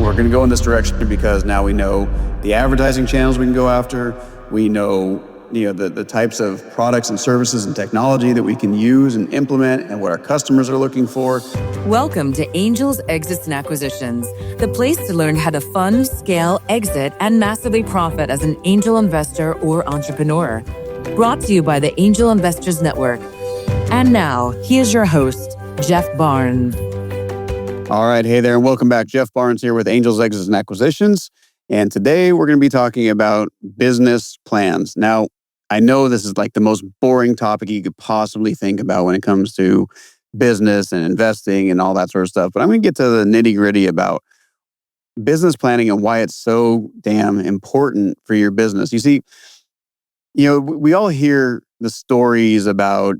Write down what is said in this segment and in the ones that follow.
we're going to go in this direction because now we know the advertising channels we can go after. We know, the types of products and services and technology that we can use and implement and what our customers are looking for. Welcome to Angels, Exits, and Acquisitions, the place to learn how to fund, scale, exit, and massively profit as an angel investor or entrepreneur. Brought to you by the Angel Investors Network. And now, here's your host, Jeff Barnes. All right. Hey there, and welcome back. Jeff Barnes here with Angels, Exits, and Acquisitions. And today we're going to be talking about business plans. Now, I know this is like the most boring topic you could possibly think about when it comes to business and investing and all that sort of stuff. But I'm going to get to the nitty-gritty about business planning and why it's so damn important for your business. You see, we all hear the stories about,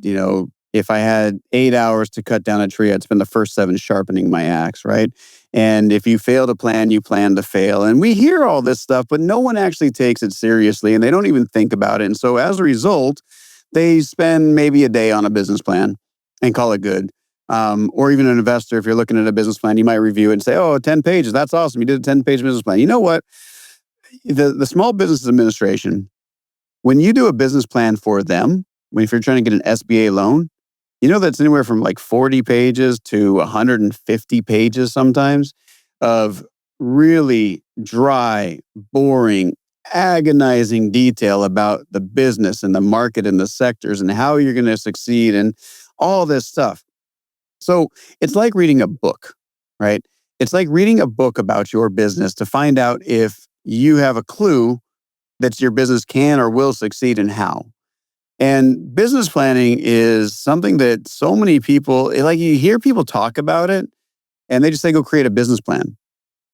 if I had 8 hours to cut down a tree, I'd spend the first 7 sharpening my axe, right? And if you fail to plan, you plan to fail. And we hear all this stuff, but no one actually takes it seriously and they don't even think about it. And so as a result, they spend maybe a day on a business plan and call it good. Or even an investor, if you're looking at a business plan, you might review it and say, 10 pages, that's awesome. You did a 10-page business plan. You know what? The Small Business Administration, when you do a business plan for them, if you're trying to get an SBA loan, that's anywhere from like 40 pages to 150 pages sometimes of really dry, boring, agonizing detail about the business and the market and the sectors and how you're going to succeed and all this stuff. So it's like reading a book, right? It's like reading a book about your business to find out if you have a clue that your business can or will succeed and how. And business planning is something that so many people, like you hear people talk about it and they just say, go create a business plan.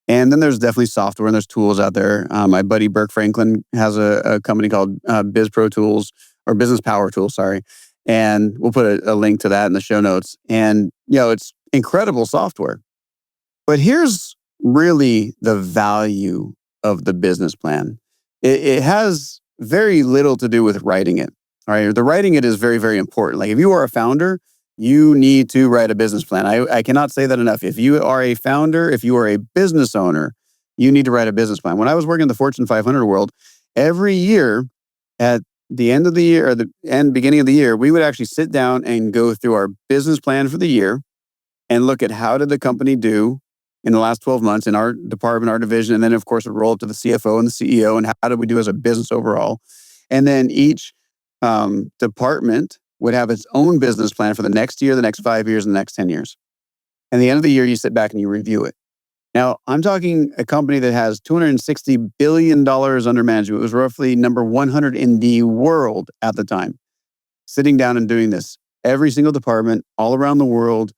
And then there's definitely software and there's tools out there. My buddy Burke Franklin has a company called Biz Pro Tools or Business Power Tools, sorry. And we'll put a link to that in the show notes. And, it's incredible software. But here's really the value of the business plan. It has very little to do with writing it. All right. The writing it is very, very important. Like if you are a founder, you need to write a business plan. I cannot say that enough. If you are a founder, if you are a business owner, you need to write a business plan. When I was working in the Fortune 500 world, every year at the end of the year or beginning of the year, we would actually sit down and go through our business plan for the year and look at how did the company do in the last 12 months in our department, our division. And then, of course, it would roll up to the CFO and the CEO and how did we do as a business overall. And then each department would have its own business plan for the next year, the next 5 years, and the next 10 years. And at the end of the year, you sit back and you review it. Now, I'm talking a company that has $260 billion under management. It was roughly number 100 in the world at the time. Sitting down and doing this, every single department all around the world,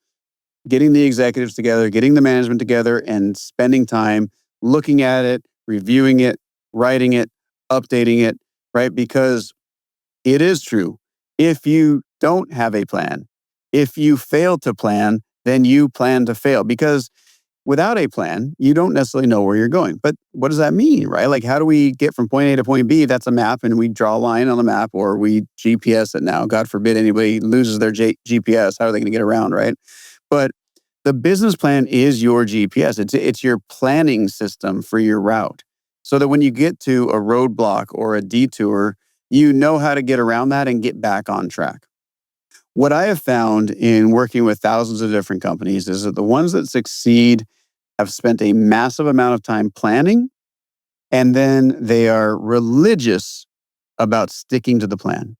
getting the executives together, getting the management together, and spending time looking at it, reviewing it, writing it, updating it, right? Because it is true. If you don't have a plan, if you fail to plan, then you plan to fail. Because without a plan, you don't necessarily know where you're going. But what does that mean, right? Like, how do we get from point A to point B? That's a map, and we draw a line on the map, or we GPS it now. God forbid anybody loses their GPS. How are they going to get around, right? But the business plan is your GPS. It's your planning system for your route. So that when you get to a roadblock or a detour, you know how to get around that and get back on track. What I have found in working with thousands of different companies is that the ones that succeed have spent a massive amount of time planning, and then they are religious about sticking to the plan.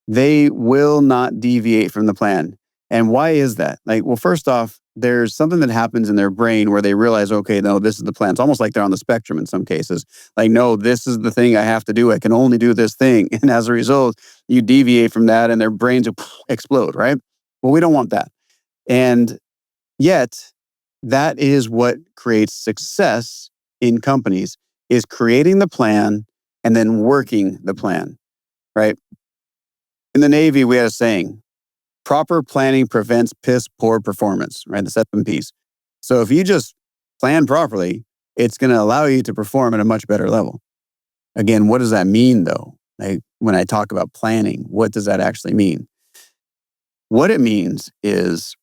They will not deviate from the plan. And why is that? First off, there's something that happens in their brain where they realize, okay, no, this is the plan. It's almost like they're on the spectrum in some cases. Like, no, this is the thing I have to do. I can only do this thing. And as a result, you deviate from that and their brains will explode, right? Well, we don't want that. And yet, that is what creates success in companies, is creating the plan and then working the plan, right? In the Navy, we had a saying, proper planning prevents piss poor performance, right? The 7 Ps. So if you just plan properly, it's going to allow you to perform at a much better level. Again, what does that mean though? When I talk about planning, what does that actually mean? What it means is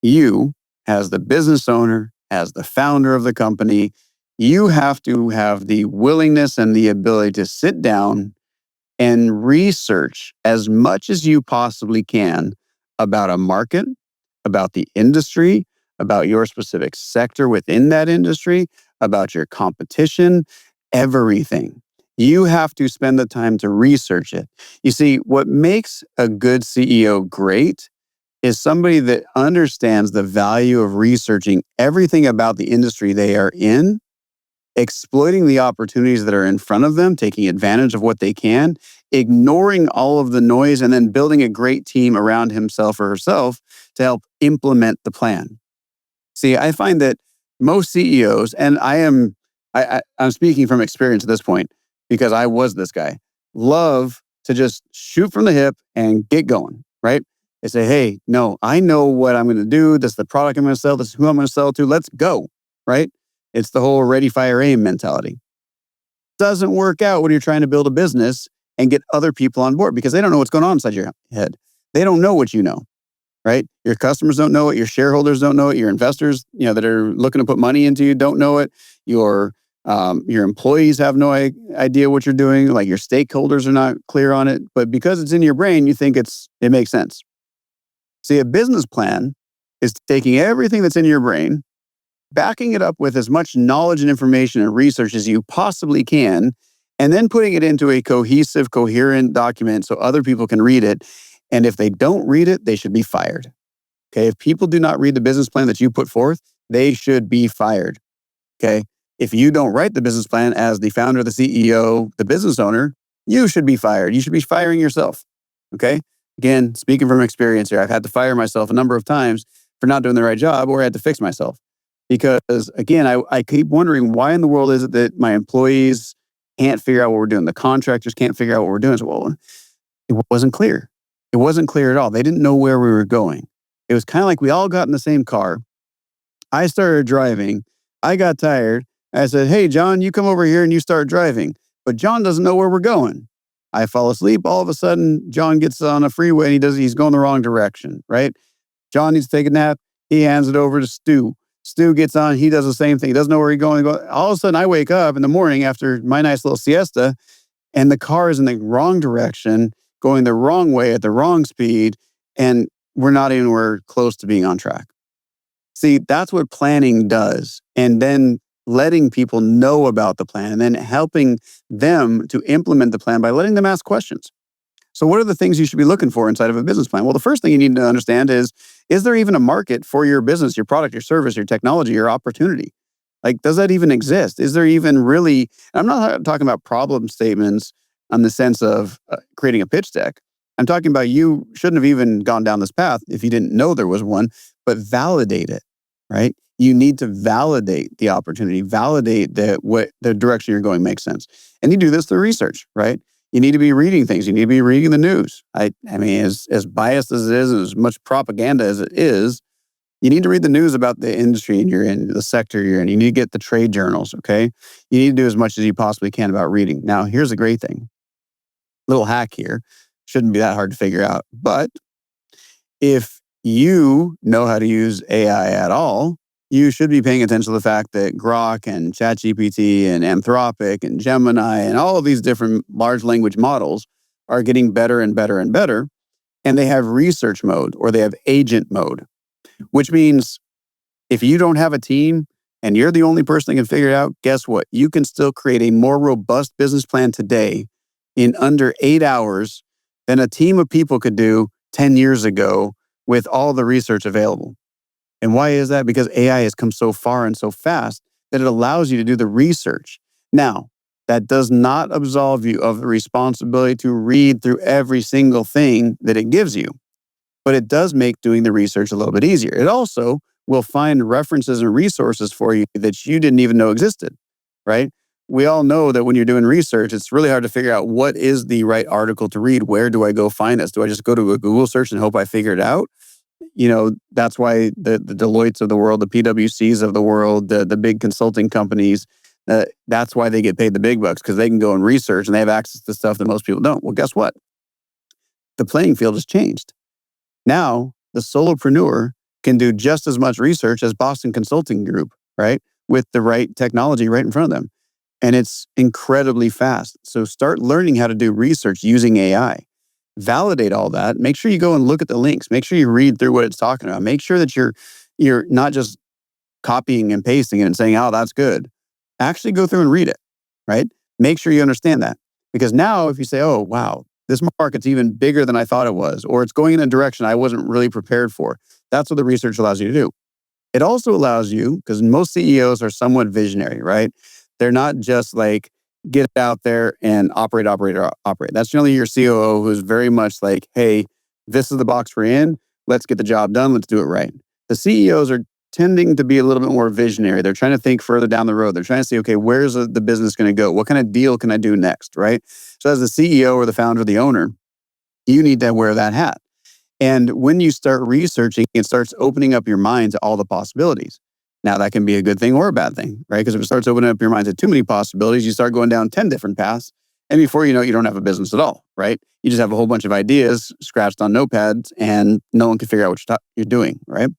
you, as the business owner, as the founder of the company, You have to have the willingness and the ability to sit down and research as much as you possibly can about a market, about the industry, about your specific sector within that industry, about your competition, everything. You have to spend the time to research it. You see, what makes a good CEO great is somebody that understands the value of researching everything about the industry they are in, exploiting the opportunities that are in front of them, taking advantage of what they can, ignoring all of the noise, and then building a great team around himself or herself to help implement the plan. See, I find that most CEOs, and I'm speaking from experience at this point because I was this guy, love to just shoot from the hip and get going, right? They say, hey, no, I know what I'm going to do. This is the product I'm going to sell. This is who I'm going to sell to. Let's go, right? It's the whole ready, fire, aim mentality. Doesn't work out when you're trying to build a business and get other people on board because they don't know what's going on inside your head. They don't know what you know, right? Your customers don't know it. Your shareholders don't know it. Your investors, that are looking to put money into you don't know it. Your employees have no idea what you're doing. Like your stakeholders are not clear on it. But because it's in your brain, you think it makes sense. See, a business plan is taking everything that's in your brain, backing it up with as much knowledge and information and research as you possibly can, and then putting it into a cohesive, coherent document so other people can read it. And if they don't read it, they should be fired. Okay. If people do not read the business plan that you put forth, they should be fired. Okay. If you don't write the business plan as the founder, the CEO, the business owner, you should be fired. You should be firing yourself. Okay. Again, speaking from experience here, I've had to fire myself a number of times for not doing the right job, or I had to fix myself. Because again, I keep wondering, why in the world is it that my employees can't figure out what we're doing? The contractors can't figure out what we're doing. So, well, it wasn't clear. It wasn't clear at all. They didn't know where we were going. It was kind of like we all got in the same car. I started driving. I got tired. I said, hey, John, you come over here and you start driving. But John doesn't know where we're going. I fall asleep. All of a sudden, John gets on a freeway and he's going the wrong direction, right? John needs to take a nap. He hands it over to Stu. Stu gets on. He does the same thing. He doesn't know where he's going. All of a sudden, I wake up in the morning after my nice little siesta, and the car is in the wrong direction, going the wrong way at the wrong speed, and we're not anywhere close to being on track. See, that's what planning does. And then letting people know about the plan and then helping them to implement the plan by letting them ask questions. So what are the things you should be looking for inside of a business plan? Well, the first thing you need to understand is there even a market for your business, your product, your service, your technology, your opportunity? Like, does that even exist? Is there even really, I'm not talking about problem statements on the sense of creating a pitch deck. I'm talking about you shouldn't have even gone down this path if you didn't know there was one, but validate it, right? You need to validate the opportunity, validate that what the direction you're going makes sense. And you do this through research, right? You need to be reading things. You need to be reading the news. I mean, as biased as it is, and as much propaganda as it is, you need to read the news about the industry you're in, the sector you're in. You need to get the trade journals, okay? You need to do as much as you possibly can about reading. Now, here's a great thing. Little hack here. Shouldn't be that hard to figure out. But if you know how to use AI at all, you should be paying attention to the fact that Grok and ChatGPT and Anthropic and Gemini and all of these different large language models are getting better and better and better. And they have research mode or they have agent mode, which means if you don't have a team and you're the only person that can figure it out, guess what? You can still create a more robust business plan today in under 8 hours than a team of people could do 10 years ago with all the research available. And why is that? Because AI has come so far and so fast that it allows you to do the research. Now, that does not absolve you of the responsibility to read through every single thing that it gives you, but it does make doing the research a little bit easier. It also will find references and resources for you that you didn't even know existed, right? We all know that when you're doing research, it's really hard to figure out what is the right article to read. Where do I go find this? Do I just go to a Google search and hope I figure it out? That's why the Deloittes of the world, the PwCs of the world, the big consulting companies, that's why they get paid the big bucks, because they can go and research and they have access to stuff that most people don't. Well, guess what? The playing field has changed. Now, the solopreneur can do just as much research as Boston Consulting Group, right? with the right technology right in front of them. And it's incredibly fast. So start learning how to do research using AI. Validate all that. Make sure you go and look at the links. Make sure you read through what it's talking about. Make sure that you're not just copying and pasting it and saying, oh, that's good. Actually go through and read it, right? Make sure you understand that. Because now if you say, oh, wow, this market's even bigger than I thought it was, or it's going in a direction I wasn't really prepared for, that's what the research allows you to do. It also allows you, because most CEOs are somewhat visionary, right? They're not just like, get out there and operate. That's generally your COO who's very much like, hey, this is the box we're in. Let's get the job done. Let's do it right. The CEOs are tending to be a little bit more visionary. They're trying to think further down the road. They're trying to say, okay, where's the business going to go? What kind of deal can I do next, right? So as the CEO or the founder or the owner, you need to wear that hat. And when you start researching, it starts opening up your mind to all the possibilities. Now, that can be a good thing or a bad thing, right? Because if it starts opening up your mind to too many possibilities, you start going down 10 different paths. And before you know it, you don't have a business at all, right? You just have a whole bunch of ideas scratched on notepads and no one can figure out what you're doing, right?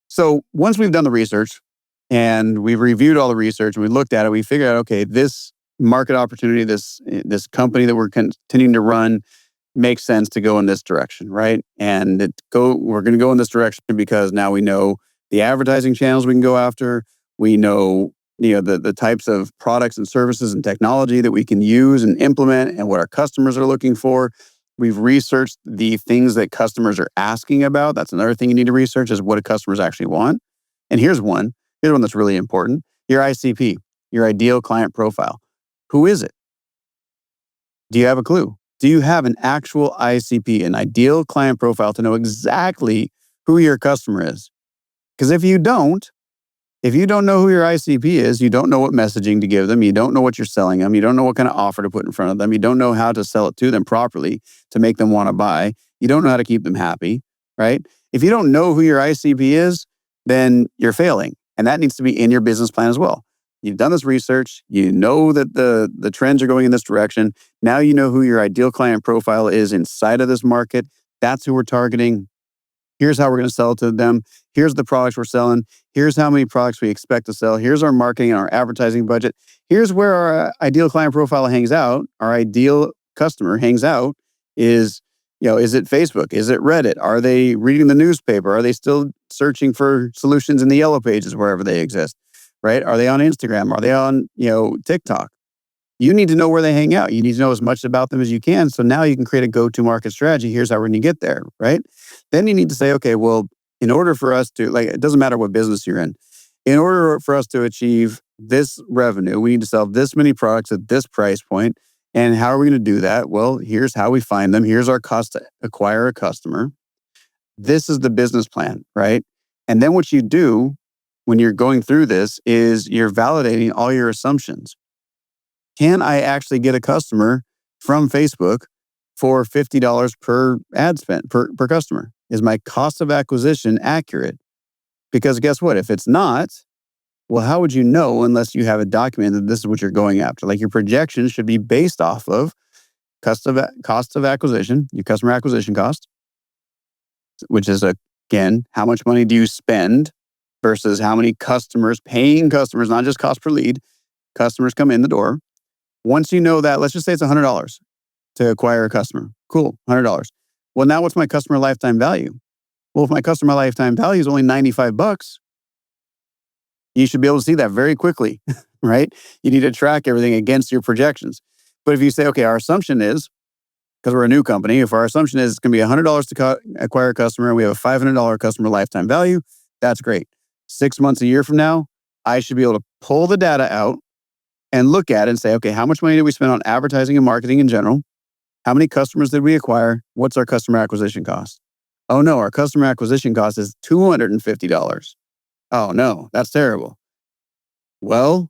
So once we've done the research and we've reviewed all the research and we looked at it, we figured out, okay, this market opportunity, this company that we're continuing to run makes sense to go in this direction, right? And we're going to go in this direction because now we know the advertising channels we can go after. We know, the types of products and services and technology that we can use and implement and what our customers are looking for. We've researched the things that customers are asking about. That's another thing you need to research is what do customers actually want. And here's one that's really important. Your ICP, your ideal client profile. Who is it? Do you have a clue? Do you have an actual ICP, an ideal client profile to know exactly who your customer is? Because if you don't know who your ICP is, you don't know what messaging to give them, you don't know what you're selling them, you don't know what kind of offer to put in front of them, you don't know how to sell it to them properly to make them want to buy, you don't know how to keep them happy, right? If you don't know who your ICP is, then you're failing. And that needs to be in your business plan as well. You've done this research, you know that the trends are going in this direction. Now you know who your ideal client profile is inside of this market. That's who we're targeting. Here's how we're going to sell it to them. Here's the products we're selling. Here's how many products we expect to sell. Here's our marketing and our advertising budget. Here's where our ideal client profile hangs out. Our ideal customer hangs out is it Facebook? Is it Reddit? Are they reading the newspaper? Are they still searching for solutions in the yellow pages wherever they exist? Right? Are they on Instagram? Are they on, TikTok? You need to know where they hang out. You need to know as much about them as you can. So now you can create a go-to-market strategy. Here's how we're going to get there, right? Then you need to say, okay, well, in order for us to, it doesn't matter what business you're in order for us to achieve this revenue, we need to sell this many products at this price point. And how are we going to do that? Well, here's how we find them. Here's our cost to acquire a customer. This is the business plan, right? And then what you do when you're going through this is you're validating all your assumptions. Can I actually get a customer from Facebook for $50 per ad spend per customer? Is my cost of acquisition accurate? Because guess what? If it's not, well, how would you know unless you have a document that this is what you're going after? Like your projections should be based off of cost of acquisition, your customer acquisition cost, which is again, how much money do you spend versus how many paying customers, not just cost per lead, customers come in the door. Once you know that, let's just say it's $100 to acquire a customer. Cool, $100. Well, now what's my customer lifetime value? Well, if my customer lifetime value is only $95, you should be able to see that very quickly, right? You need to track everything against your projections. But if you say, okay, our assumption is, because we're a new company, if our assumption is it's going to be $100 to acquire a customer and we have a $500 customer lifetime value, that's great. 6 months, a year from now, I should be able to pull the data out and look at it and say, okay, how much money did we spend on advertising and marketing in general? How many customers did we acquire? What's our customer acquisition cost? Oh no, our customer acquisition cost is $250. Oh no, that's terrible. Well,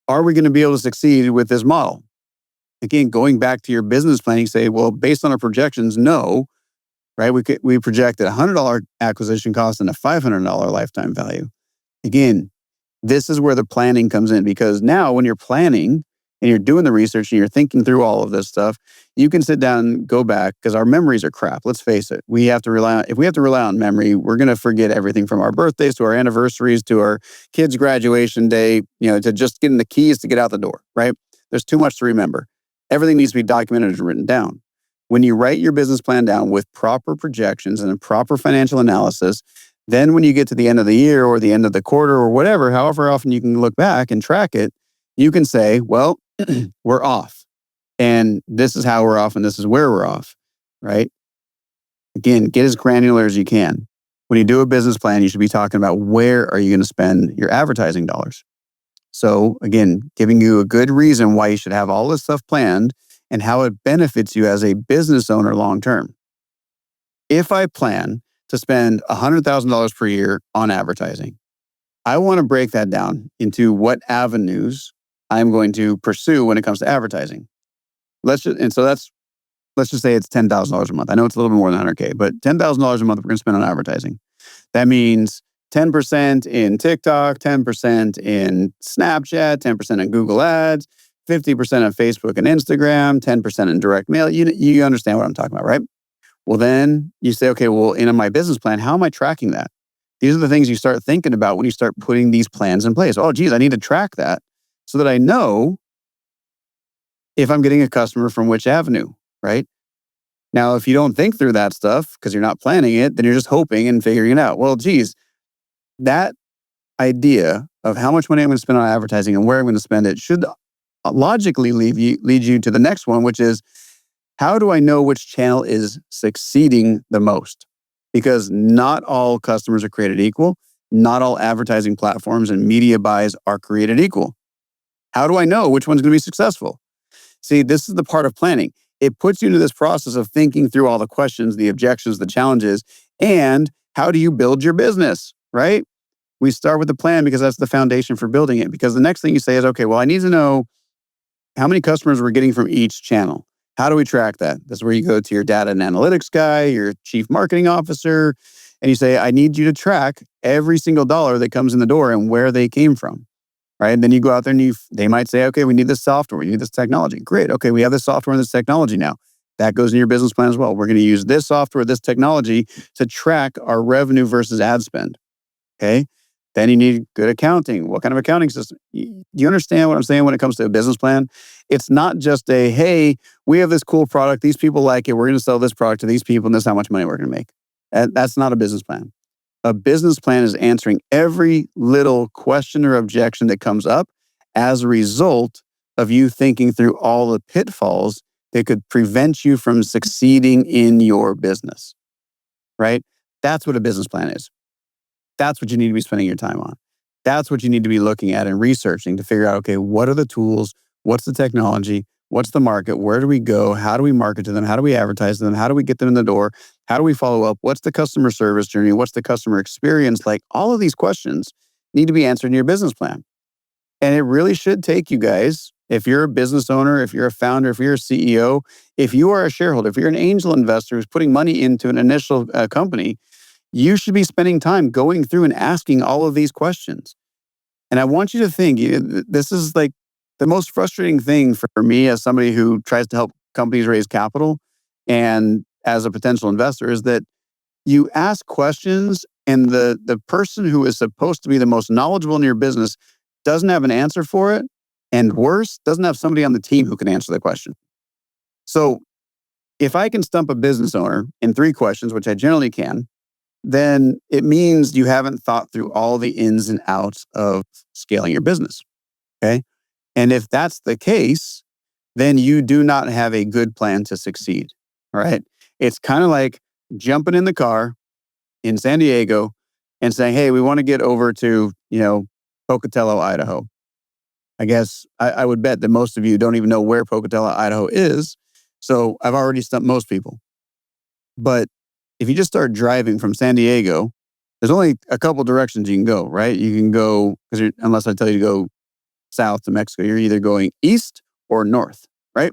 are we going to be able to succeed with this model? Again, going back to your business plan, you say, well, based on our projections, no, right? We projected a $100 acquisition cost and a $500 lifetime value. Again, this is where the planning comes in because now when you're planning, and you're doing the research and you're thinking through all of this stuff, you can sit down and go back because our memories are crap. Let's face it. If we have to rely on memory, we're going to forget everything from our birthdays to our anniversaries to our kids' graduation day, to just getting the keys to get out the door, right? There's too much to remember. Everything needs to be documented and written down. When you write your business plan down with proper projections and a proper financial analysis, then when you get to the end of the year or the end of the quarter or whatever, however often you can look back and track it, you can say, well, we're off. And this is how we're off and this is where we're off, right? Again, get as granular as you can. When you do a business plan, you should be talking about where are you going to spend your advertising dollars. So again, giving you a good reason why you should have all this stuff planned and how it benefits you as a business owner long term. If I plan to spend $100,000 per year on advertising, I want to break that down into what avenues I'm going to pursue when it comes to advertising. Let's just say it's $10,000 a month. I know it's a little bit more than 100K, but $10,000 a month we're going to spend on advertising. That means 10% in TikTok, 10% in Snapchat, 10% in Google Ads, 50% on Facebook and Instagram, 10% in direct mail. You understand what I'm talking about, right? Well, then you say, okay, well, in my business plan, how am I tracking that? These are the things you start thinking about when you start putting these plans in place. Oh, geez, I need to track that so that I know if I'm getting a customer from which avenue, right? Now, if you don't think through that stuff because you're not planning it, then you're just hoping and figuring it out. Well, geez, that idea of how much money I'm going to spend on advertising and where I'm going to spend it should logically lead you to the next one, which is how do I know which channel is succeeding the most? Because not all customers are created equal. Not all advertising platforms and media buys are created equal. How do I know which one's going to be successful? See, this is the part of planning. It puts you into this process of thinking through all the questions, the objections, the challenges, and how do you build your business, right? We start with the plan because that's the foundation for building it. Because the next thing you say is, okay, well, I need to know how many customers we're getting from each channel. How do we track that? That's where you go to your data and analytics guy, your chief marketing officer, and you say, I need you to track every single dollar that comes in the door and where they came from, right? And then you go out there and they might say, okay, we need this software, we need this technology. Great. Okay, we have this software and this technology now. That goes in your business plan as well. We're going to use this software, this technology to track our revenue versus ad spend. Okay. Then you need good accounting. What kind of accounting system? You understand what I'm saying when it comes to a business plan? It's not just hey, we have this cool product. These people like it. We're going to sell this product to these people and this is how much money we're going to make. That's not a business plan. A business plan is answering every little question or objection that comes up as a result of you thinking through all the pitfalls that could prevent you from succeeding in your business, right? That's what a business plan is. That's what you need to be spending your time on. That's what you need to be looking at and researching to figure out, okay, what are the tools? What's the technology? What's the market? Where do we go? How do we market to them? How do we advertise to them? How do we get them in the door? How do we follow up? What's the customer service journey? What's the customer experience like? All of these questions need to be answered in your business plan. And it really should take you guys, if you're a business owner, if you're a founder, if you're a CEO, if you are a shareholder, if you're an angel investor who's putting money into an initial company, you should be spending time going through and asking all of these questions. And I want you to think, this is like the most frustrating thing for me as somebody who tries to help companies raise capital and as a potential investor is that you ask questions and the person who is supposed to be the most knowledgeable in your business doesn't have an answer for it. And worse, doesn't have somebody on the team who can answer the question. So if I can stump a business owner in 3 questions, which I generally can, then it means you haven't thought through all the ins and outs of scaling your business. Okay. And if that's the case, then you do not have a good plan to succeed. All right. It's kind of like jumping in the car in San Diego and saying, hey, we want to get over to, Pocatello, Idaho. I guess I would bet that most of you don't even know where Pocatello, Idaho is. So I've already stumped most people. But if you just start driving from San Diego, there's only a couple directions you can go, right? You can go, unless I tell you to go south to Mexico, you're either going east or north, right?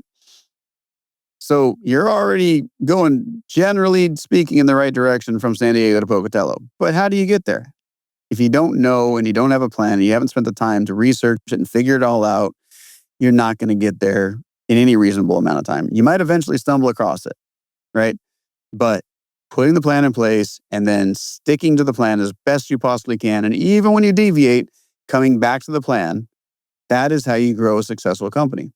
So you're already going, generally speaking, in the right direction from San Diego to Pocatello. But how do you get there? If you don't know and you don't have a plan and you haven't spent the time to research it and figure it all out, you're not going to get there in any reasonable amount of time. You might eventually stumble across it, right? But putting the plan in place and then sticking to the plan as best you possibly can, and even when you deviate, coming back to the plan, that is how you grow a successful company.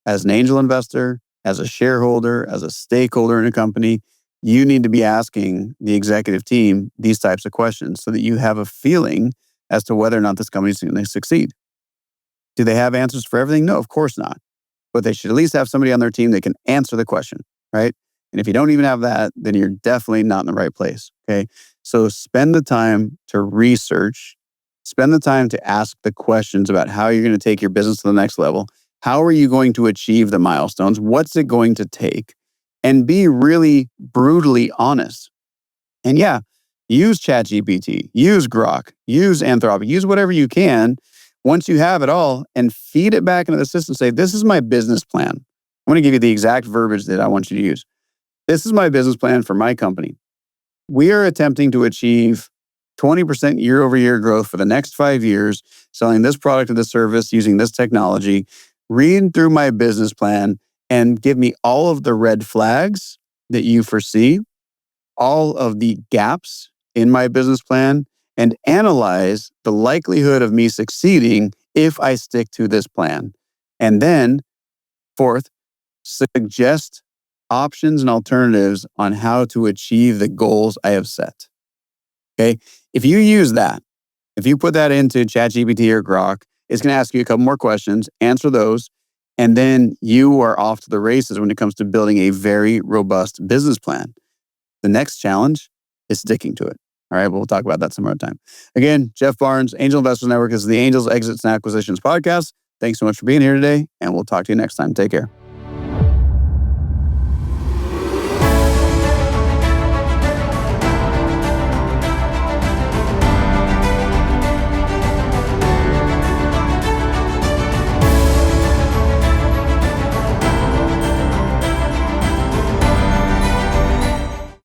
As an angel investor, as a shareholder, as a stakeholder in a company, you need to be asking the executive team these types of questions so that you have a feeling as to whether or not this company is going to succeed. Do they have answers for everything? No, of course not. But they should at least have somebody on their team that can answer the question, right? And if you don't even have that, then you're definitely not in the right place, okay? So spend the time to research, spend the time to ask the questions about how you're going to take your business to the next level. How are you going to achieve the milestones? What's it going to take? And be really brutally honest. And yeah, use ChatGPT, use Grok, use Anthropic, use whatever you can once you have it all and feed it back into the system. Say, this is my business plan. I'm going to give you the exact verbiage that I want you to use. This is my business plan for my company. We are attempting to achieve 20% year over year growth for the next 5 years, selling this product or this service using this technology. Read through my business plan and give me all of the red flags that you foresee, all of the gaps in my business plan, and analyze the likelihood of me succeeding if I stick to this plan. And then, fourth, suggest options and alternatives on how to achieve the goals I have set. Okay? If you use that, if you put that into ChatGPT or Grok, it's going to ask you a couple more questions, answer those, and then you are off to the races when it comes to building a very robust business plan. The next challenge is sticking to it. All right, we'll talk about that some other time. Again, Jeff Barnes, Angel Investors Network. This is the Angels, Exits, and Acquisitions podcast. Thanks so much for being here today, and we'll talk to you next time. Take care.